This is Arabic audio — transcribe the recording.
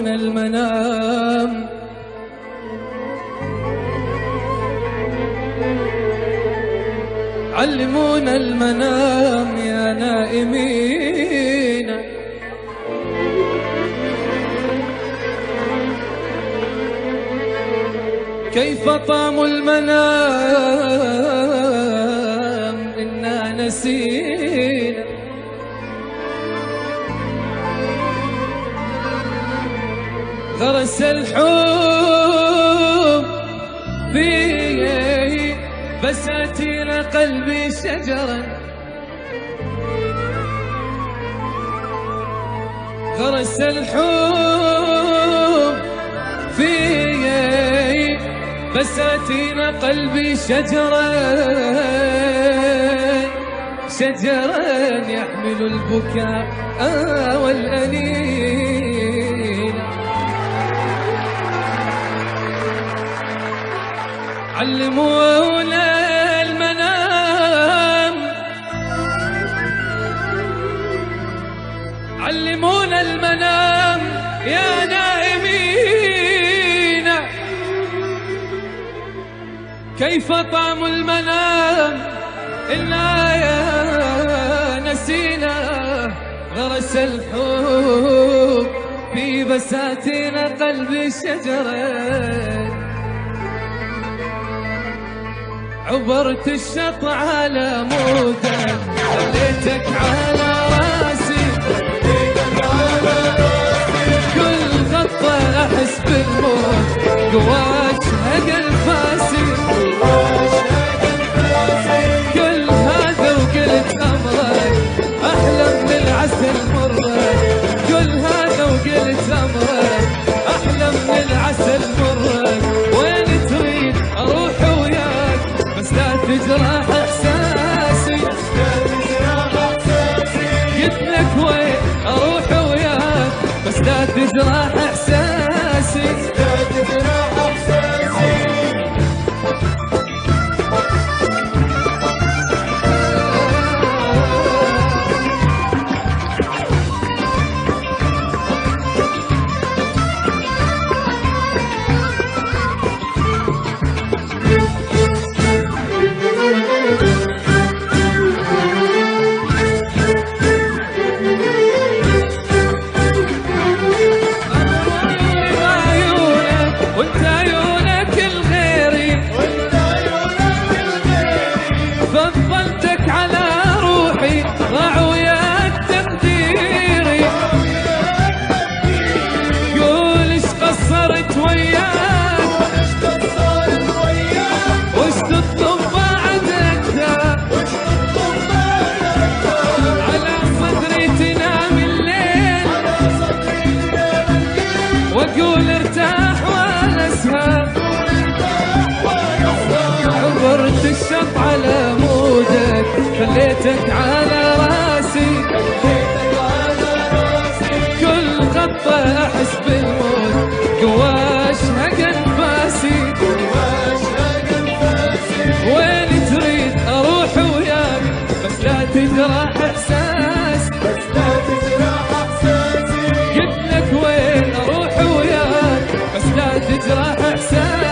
علمونا المنام، علمونا المنام يا نائمين، كيف طعم المنام إنا نسينا، غرس الحب في بساتين قلبي شجرا، غرس الحب في بساتين قلبي شجرا، شجرا يحمل البكاء والأنين، علمونا المنام، علمونا المنام يا نائمين، كيف طعم المنام إنا يا نسينا، غرس الحب في بساتين قلبي شجرة، عبرت الشط على مودك، خليتك على راسي، كل خطة أحس بالموت، قواش هق الفاسي، كل هذا وقلت أمرك، أحلم بالعسل مرك، كل هذا وقلت أمرك، أحلم بالعسل مرك، وين تريد أروح وياك بس لا تجرح إحساسي، قلت لك وين أروح وياك بس لا تجرح إحساسي، فضلتك على روحي ضاع وياك تقديري، قول ايش قصرت وياك، وش تطلب بعد اكثر، على صدري تنام الليل، واقول ارتاح وانسهر، عبرت الشط على مودك، خليتك على راسي، كل خطة أحس بالموت، قواش هق انفاسي، وين تريد أروح وياك بس لا تجرح إحساسي، قلت لك وين أروح وياك بس لا تجرح إحساسي.